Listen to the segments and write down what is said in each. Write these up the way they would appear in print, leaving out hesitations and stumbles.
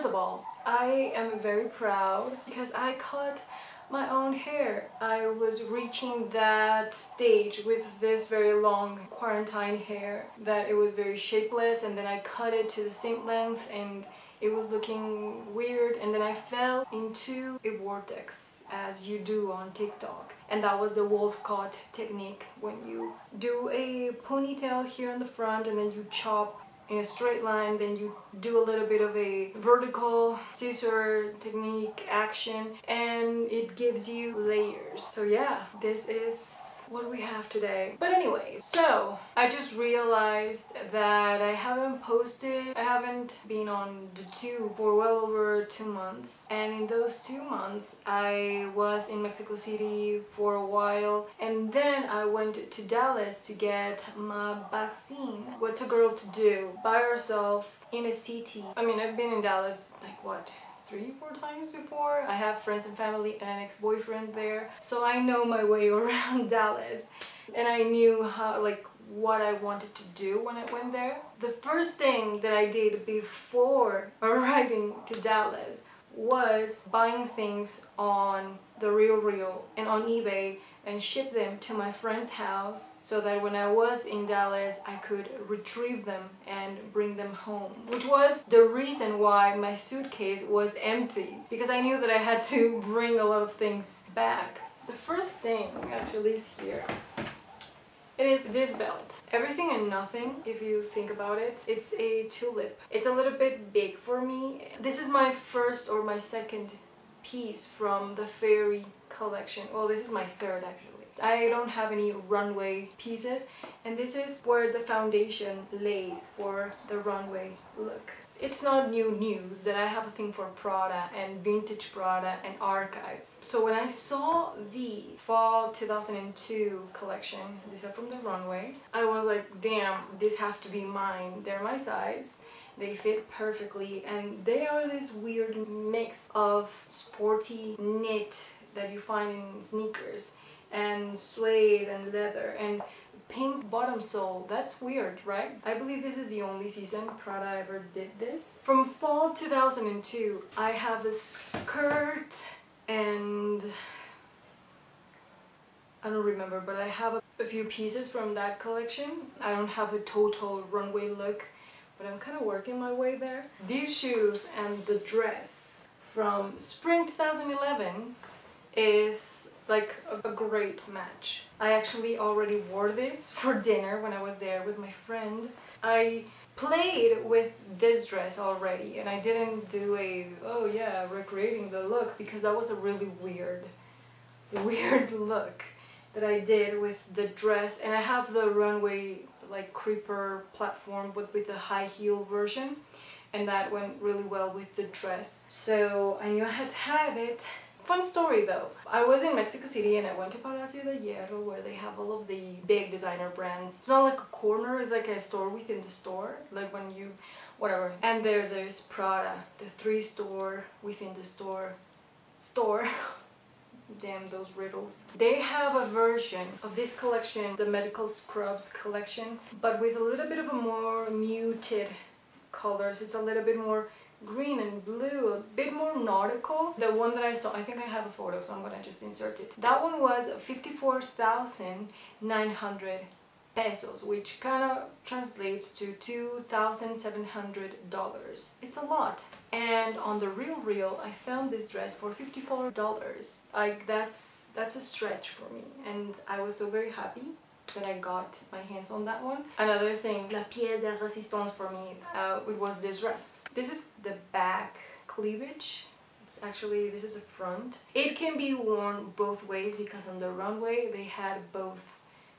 First of all, I am very proud because I cut my own hair. I was reaching that stage with this very long quarantine hair that it was very shapeless, and then I cut it to the same length and it was looking weird, and then I fell into a vortex, as you do on TikTok, and that was the wolf cut technique, when you do a ponytail here in the front and then you chop in a straight line, then you do a little bit of a vertical scissor technique action, and it gives you layers. So yeah, this is what we have today. But anyway, so I just realized that I haven't been on the tube for well over 2 months, and in those 2 months I was in Mexico City for a while, and then I went to Dallas to get my vaccine. What's a girl to do by herself in a city? I mean, I've been in Dallas like what, 3-4 times before. I have friends and family and an ex-boyfriend there, so I know my way around Dallas, and I knew how, like, what I wanted to do when I went there. The first thing that I did before arriving to Dallas was buying things on The RealReal and on eBay and ship them to my friend's house so that when I was in Dallas I could retrieve them and bring them home, which was the reason why my suitcase was empty, because I knew that I had to bring a lot of things back. The first thing actually is here. It is this belt. Everything and nothing, if you think about it. It's a tulip. It's a little bit big for me. This is my first or my second piece from the fairy collection. Well, this is my third actually. I don't have any runway pieces, and this is where the foundation lays for the runway look. It's not new news that I have a thing for Prada and vintage Prada and archives. So when I saw the fall 2002 collection, these are from the runway, I was like, damn, these have to be mine. They're my size. They fit perfectly, and they are this weird mix of sporty knit that you find in sneakers and suede and leather and pink bottom sole. That's weird, right? I believe this is the only season Prada ever did this. From fall 2002, I have a skirt and I don't remember, but I have a few pieces from that collection. I don't have a total runway look, but I'm kind of working my way there. These shoes and the dress from spring 2011 is like a great match. I actually already wore this for dinner when I was there with my friend. I played with this dress already, and I didn't do a, oh yeah, recreating the look, because that was a really weird look that I did with the dress. And I have the runway like creeper platform but with the high heel version, and that went really well with the dress, so I knew I had to have it. Fun story though, I was in Mexico City and I went to Palacio de Hierro, where they have all of the big designer brands. It's not like a corner, it's like a store within the store, like when you whatever. And there's Prada, the 3-store within the store. Damn those riddles. They have a version of this collection, the medical scrubs collection, but with a little bit of a more muted colors. It's a little bit more green and blue, a bit more nautical. The one that I saw, I think I have a photo, so I'm gonna just insert it. That one was 54,900 pesos, which kind of translates to $2,700. It's a lot. And on the RealReal, I found this dress for $54. Like that's a stretch for me, and I was so very happy that I got my hands on that one. Another thing, la pièce de résistance for me, it was this dress. This is the back cleavage. It's actually, this is the front. It can be worn both ways because on the runway they had both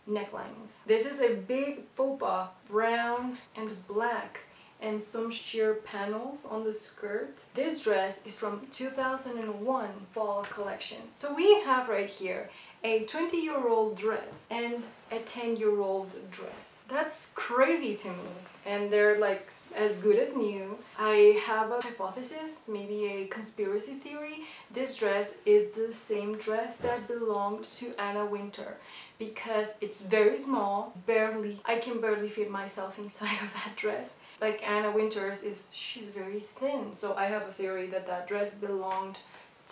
necklines. This is a big faux pas, brown and black, and some sheer panels on the skirt. This dress is from 2001 fall collection. So we have right here a 20-year-old dress and a 10-year-old dress. That's crazy to me. And they're like as good as new. I have a hypothesis, maybe a conspiracy theory. This dress is the same dress that belonged to Anna Wintour because it's very small, I can barely fit myself inside of that dress. Like Anna Wintour's she's very thin, so I have a theory that that dress belonged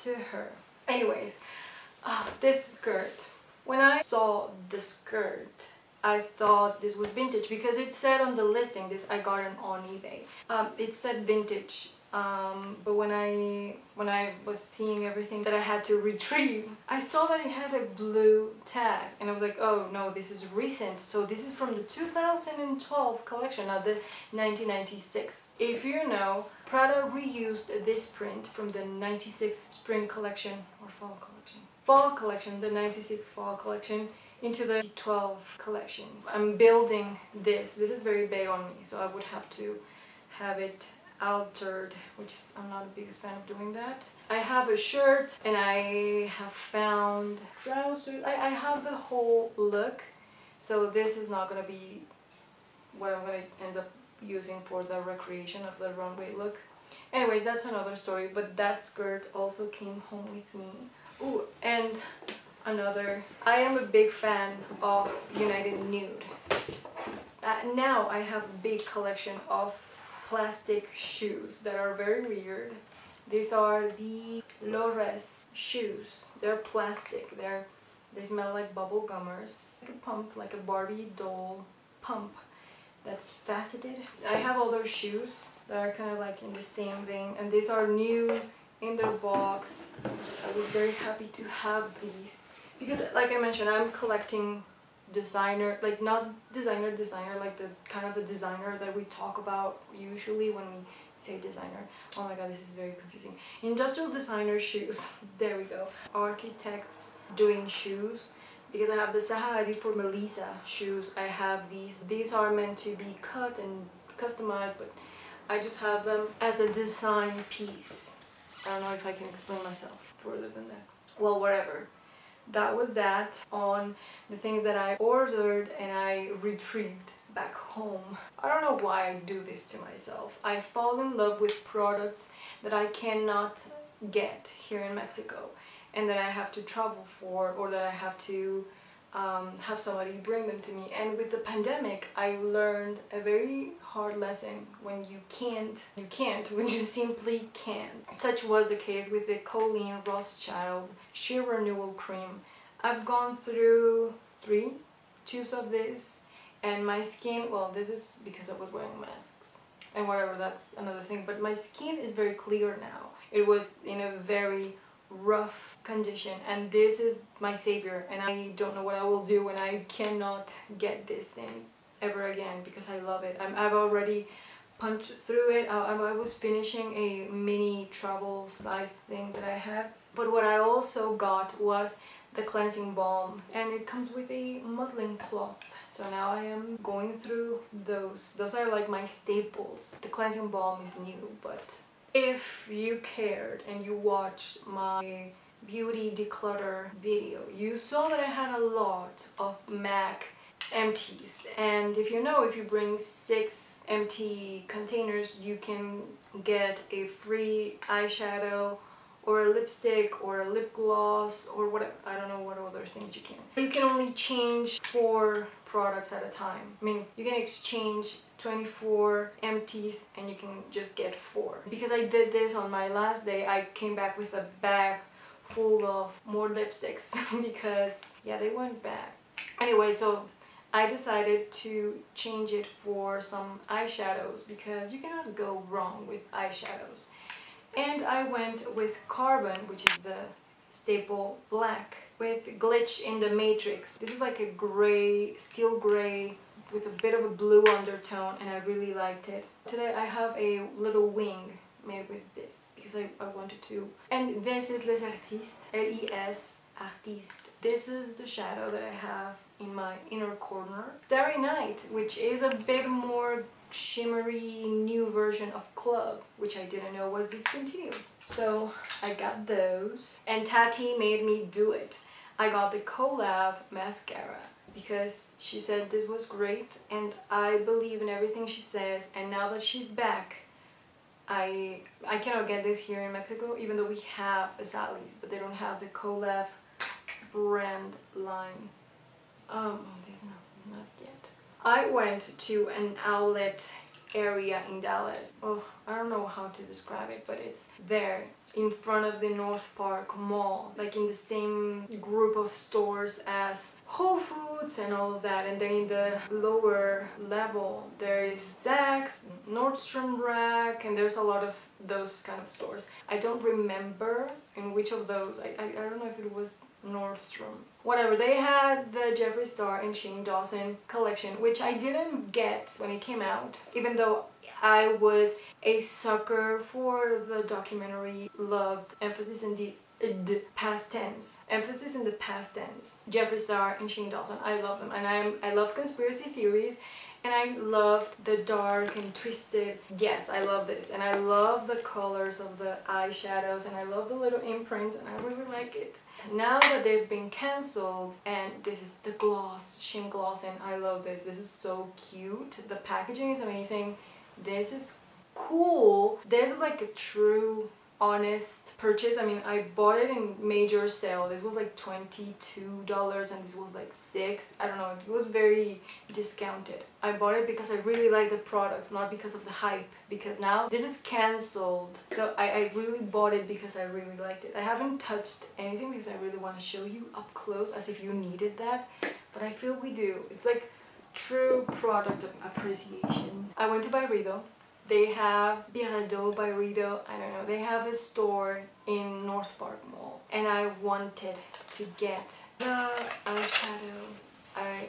to her. Anyways, this skirt. When I saw the skirt, I thought this was vintage because it said on the listing, I got it on eBay. It said vintage, but when I was seeing everything that I had to retrieve, I saw that it had a blue tag, and I was like, oh no, this is recent. So this is from the 2012 collection, not the 1996. If you know, Prada reused this print from the 96 spring collection or fall collection. Fall collection, the 96 fall collection, into the 12 collection. I'm building this. This is very big on me, so I would have to have it altered, which is, I'm not the biggest fan of doing that. I have a shirt and I have found trousers. I have the whole look, so this is not gonna be what I'm gonna end up using for the recreation of the runway look. Anyways, that's another story, but that skirt also came home with me. Ooh, and I am a big fan of United Nude. Now I have a big collection of plastic shoes that are very weird. These are the Loras shoes. They're plastic. They smell like bubble gummers. Like a pump, like a Barbie doll pump that's faceted. I have all those shoes that are kind of like in the same vein, and these are new in their box. I was very happy to have these because, like I mentioned, I'm collecting designer, like not designer, like the kind of the designer that we talk about usually when we say designer. Oh my god, this is very confusing. Industrial designer shoes. There we go. Architects doing shoes, because I have the Sahari for Melissa shoes. I have these. These are meant to be cut and customized, but I just have them as a design piece. I don't know if I can explain myself further than that. Well, whatever. That was that on the things that I ordered and I retrieved back home. I don't know why I do this to myself. I fall in love with products that I cannot get here in Mexico and that I have to travel for, or that I have to have somebody bring them to me. And with the pandemic, I learned a very hard lesson. When you can't, when you simply can't. Such was the case with the Colleen Rothschild Sheer Renewal Cream. I've gone through 3 tubes of this, and my skin, well, this is because I was wearing masks and whatever, that's another thing, but my skin is very clear now. It was in a very rough condition, and this is my savior, and I don't know what I will do when I cannot get this thing ever again, because I love it. I've already punched through it. I was finishing a mini travel size thing that I had, but what I also got was the cleansing balm, and it comes with a muslin cloth. So now I am going through those. Those are like my staples. The cleansing balm is new, but if you cared and you watched my beauty declutter video, you saw that I had a lot of MAC empties, and if you know, if you bring 6 empty containers, you can get a free eyeshadow or a lipstick or a lip gloss or whatever. I don't know what other things you can. You can only change 4 products at a time. I mean, you can exchange 24 empties and you can just get 4. Because I did this on my last day, I came back with a bag full of more lipsticks because, yeah, they went bad. Anyway, so I decided to change it for some eyeshadows because you cannot go wrong with eyeshadows. And I went with Carbon, which is the staple black, with Glitch in the Matrix. This is like a gray, steel gray with a bit of a blue undertone, and I really liked it. Today I have a little wing made with this because I wanted to. And this is Les Artistes, L-E-S Artistes. This is the shadow that I have in my inner corner. Starry Night, which is a bit more shimmery new version of Club, which I didn't know was discontinued. So I got those, and Tati made me do it. I got the collab mascara. because she said this was great, and I believe in everything she says. And now that she's back, I cannot get this here in Mexico, even though we have a Sally's, but they don't have the collab brand line. This not yet. I went to an outlet area in Dallas. Oh, I don't know how to describe it, but it's there in front of the North Park Mall, like in the same group of stores as Whole Foods and all of that. And then in the lower level there is Saks, Nordstrom rack, and there's a lot of those kind of stores. I don't remember in which of those. I don't know if it was Nordstrom. Whatever, they had the Jeffree Star and Shane Dawson collection, which I didn't get when it came out, even though I was a sucker for the documentary. Loved emphasis in the past tense. Emphasis in the past tense. Jeffree Star and Shane Dawson. I love them, and I love conspiracy theories, and I loved the dark and twisted. Yes, I love this, and I love the colors of the eyeshadows, and I love the little imprints, and I really like it. Now that they've been cancelled, and this is the gloss, shim gloss, and I love this. This is so cute. The packaging is amazing. This is cool. This is like a true honest purchase. I mean, I bought it in major sale. This was like $22 and this was like $6. I don't know, it was very discounted. I bought it because I really like the products, not because of the hype, because now this is cancelled. So I really bought it because I really liked it. I haven't touched anything because I really want to show you up close, as if you needed that, but I feel we do. It's like true product appreciation. I went to BYREDO. They have BYREDO, I don't know, they have a store in North Park Mall, and I wanted to get the eyeshadow. I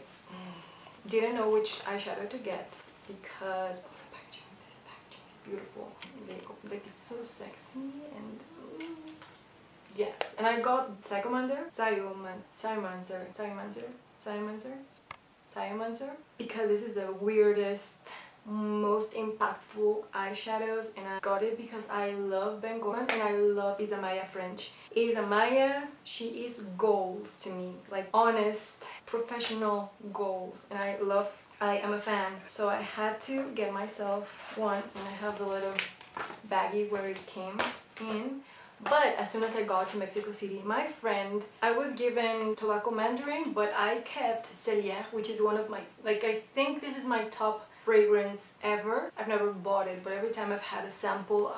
didn't know which eyeshadow to get because of the packaging. This packaging is beautiful. Like it's so sexy and yes. And I got SCIOMANCER because this is the weirdest, most impactful eyeshadows, and I got it because I love Ben Gorman and I love Isamaya French. Isamaya, she is goals to me, like honest, professional goals, and I am a fan. So I had to get myself one, and I have the little baggie where it came in. But as soon as I got to Mexico City, my friend, I was given tobacco mandarin, but I kept Cellier, which is one of my, like, I think this is my top fragrance ever. I've never bought it, but every time I've had a sample,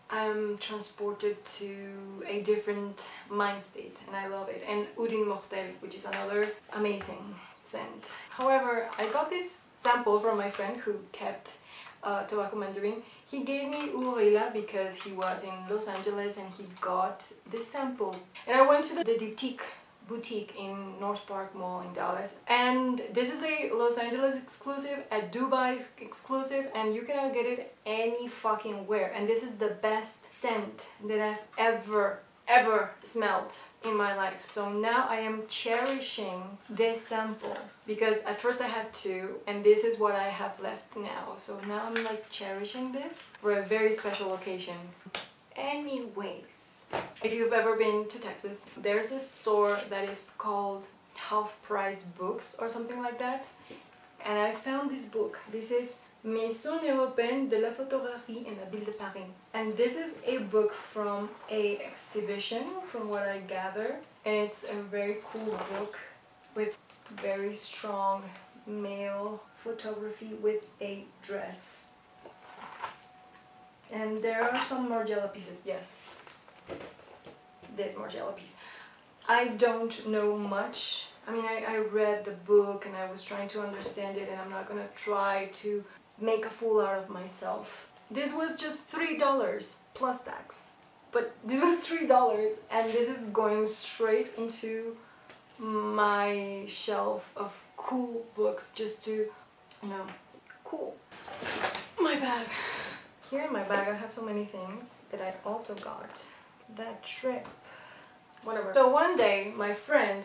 I'm transported to a different mind state, and I love it. And Eau d'Immortel, which is another amazing scent. However, I got this sample from my friend who kept tobacco mandarin. He gave me Urila because he was in Los Angeles and he got this sample. And I went to the boutique in North Park Mall in Dallas, and this is a Los Angeles exclusive, a Dubai exclusive, and you cannot get it any fucking where. And this is the best scent that I've ever smelled in my life. So now I am cherishing this sample because at first I had two, and this is what I have left now. So now I'm like cherishing this for a very special occasion. Anyways, if you've ever been to Texas, there's a store that is called Half Price Books or something like that, and I found this book. This is Maison Européenne de la Photographie en la Ville de Paris, and this is a book from a exhibition, from what I gather, and it's a very cool book with very strong male photography with a dress. And there are some Margiela pieces. Yes, there's Margiela piece. I don't know much. I mean, I read the book and I was trying to understand it, and I'm not gonna try to make a fool out of myself. This was just $3 plus tax, but this was $3, and this is going straight into my shelf of cool books, just to, you know, cool. My bag. Here in my bag I have so many things that I also got that trip. Whatever. So one day my friend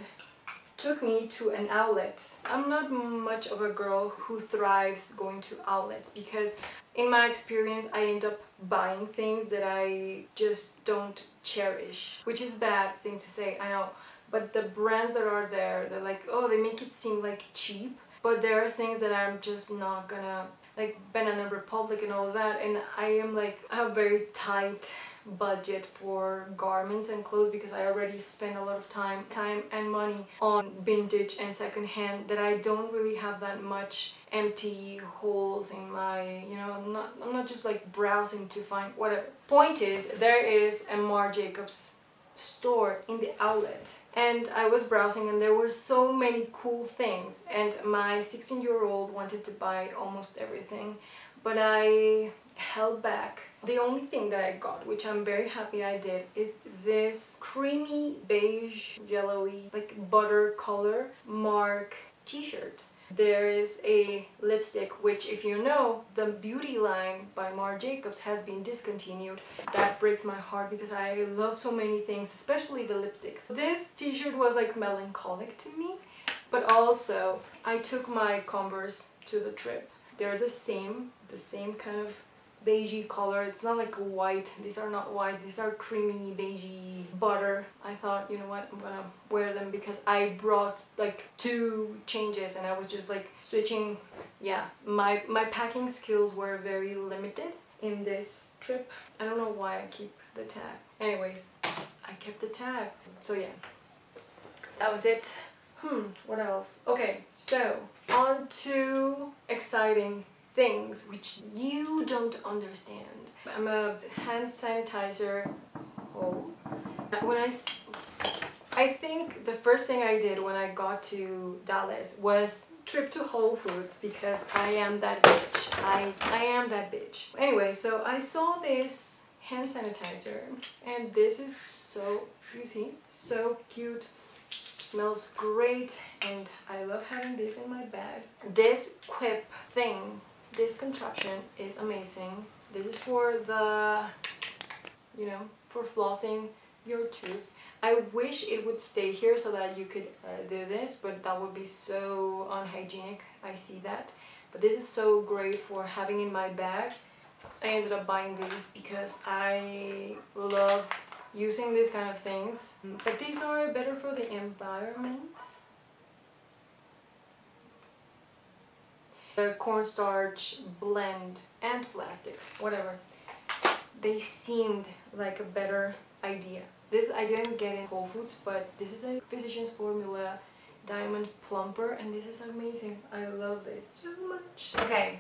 took me to an outlet. I'm not much of a girl who thrives going to outlets because in my experience I end up buying things that I just don't cherish, which is a bad thing to say, I know, but the brands that are there, they're like, oh, they make it seem like cheap, but there are things that I'm just not gonna, like Banana Republic and all of that, and I am like, I have very tight budget for garments and clothes because I already spend a lot of time and money on vintage and secondhand, that I don't really have that much empty holes in my, you know, I'm not just like browsing to find whatever. Point is, there is a MARC JACOBS store in the outlet, and I was browsing and there were so many cool things, and my 16-year-old wanted to buy almost everything, but I held back. The only thing that I got, which I'm very happy I did, is this creamy beige yellowy like butter color MARC t-shirt. There is a lipstick, which, if you know, the beauty line by MARC JACOBS has been discontinued. That breaks my heart because I love so many things, especially the lipsticks. This t-shirt was like melancholic to me, but also I took my Converse to the trip. They're the same kind of beigey color. It's not like a white. These are not white. These are creamy beigey butter. I thought, you know what, I'm gonna wear them because I brought like 2 changes and I was just like switching. Yeah, my packing skills were very limited in this trip. I don't know why I keep the tag. Anyways, I kept the tag. So yeah, that was it. What else? Okay, so on to exciting things which you don't understand. I'm a hand sanitizer hole. I think the first thing I did when I got to Dallas was trip to Whole Foods because I am that bitch. I am that bitch. Anyway, so I saw this hand sanitizer and this is so, you see, so cute. Smells great and I love having this in my bag. This QUIP thing, this contraption is amazing. This is for the, you know, for flossing your tooth. I wish it would stay here so that you could do this, but that would be so unhygienic. I see that. But this is so great for having in my bag. I ended up buying these because I love using these kind of things. But these are better for the environment. The cornstarch blend and plastic, whatever. They seemed like a better idea. This I didn't get in Whole Foods, but this is a Physicians Formula Diamond Plumper and this is amazing. I love this so much. Okay.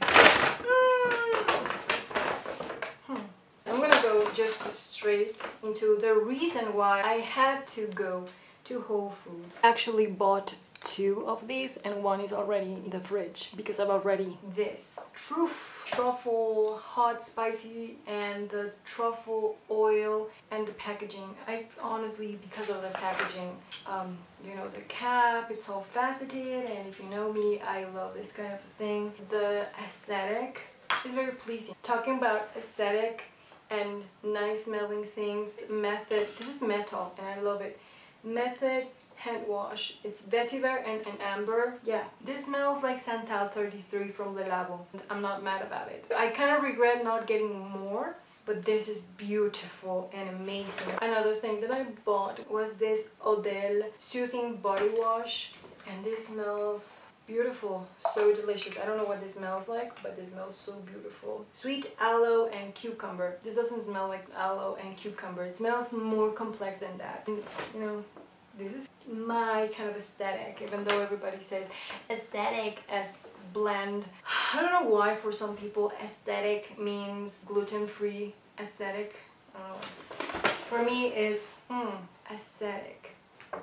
I'm gonna go just straight into the reason why I had to go to Whole Foods. I actually bought 2 of these and one is already in the fridge because I've already this truffle hot spicy and the truffle oil and the packaging. It's honestly because of the packaging. You know, the cap, it's all faceted, and if you know me, I love this kind of thing. The aesthetic is very pleasing. Talking about aesthetic and nice smelling things, Method, this is metal and I love it. Method hand wash. It's vetiver and an amber. Yeah, this smells like Santal 33 from Le Labo. I'm not mad about it. I kind of regret not getting more, but this is beautiful and amazing. Another thing that I bought was this ODELE Soothing Body Wash, and this smells beautiful, so delicious. I don't know what this smells like, but this smells so beautiful. Sweet aloe and cucumber. This doesn't smell like aloe and cucumber. It smells more complex than that. And, you know, this is my kind of aesthetic, even though everybody says aesthetic as bland. I don't know why for some people aesthetic means gluten-free aesthetic. I don't know. For me is aesthetic,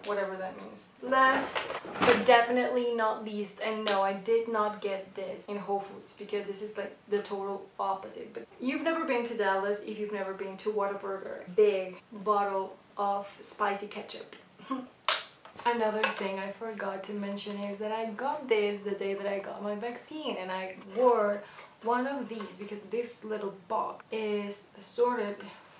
whatever that means. Last but definitely not least, and no, I did not get this in Whole Foods because this is like the total opposite. But you've never been to Dallas if you've never been to WHATABURGER. Big bottle of spicy ketchup. Another thing I forgot to mention is that I got this the day that I got my vaccine, and I wore one of these because this little box is assorted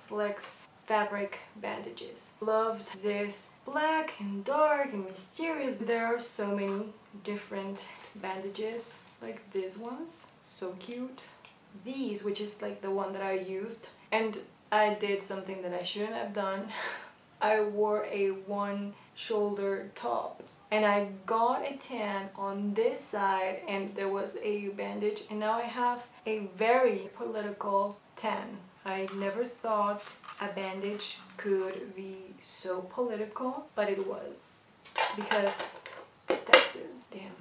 flex fabric bandages. Loved this black and dark and mysterious. There are so many different bandages, like these ones, so cute. These, which is like the one that I used, and I did something that I shouldn't have done. I wore a one shoulder top. And I got a tan on this side and there was a bandage, and now I have a very political tan. I never thought a bandage could be so political, but it was, because Texas, damn,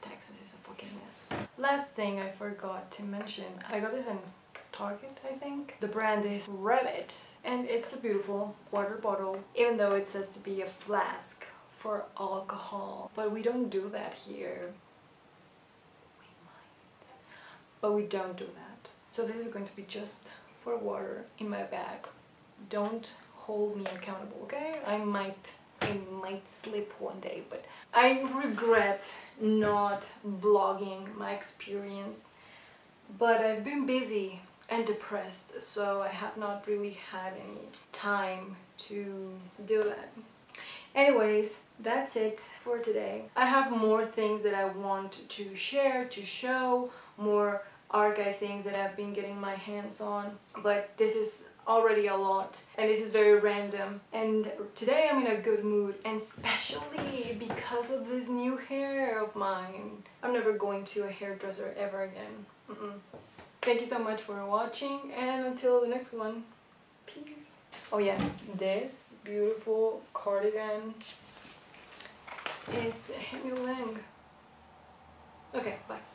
Texas is a fucking mess. Last thing I forgot to mention, I got this in Target, I think. The brand is Rabbit, and it's a beautiful water bottle, even though it says to be a flask for alcohol, but we don't do that here. We might, but we don't do that. So this is going to be just for water in my bag. Don't hold me accountable, okay? I might slip one day, but I regret not vlogging my experience, but I've been busy and depressed, so I have not really had any time to do that. Anyways, that's it for today. I have more things that I want to share, to show, more archive things that I've been getting my hands on, but this is already a lot and this is very random, and today I'm in a good mood, and especially because of this new hair of mine. I'm never going to a hairdresser ever again. Thank you so much for watching, and until the next one, peace. Oh yes, this beautiful cardigan is HELMUT LANG. Okay, bye.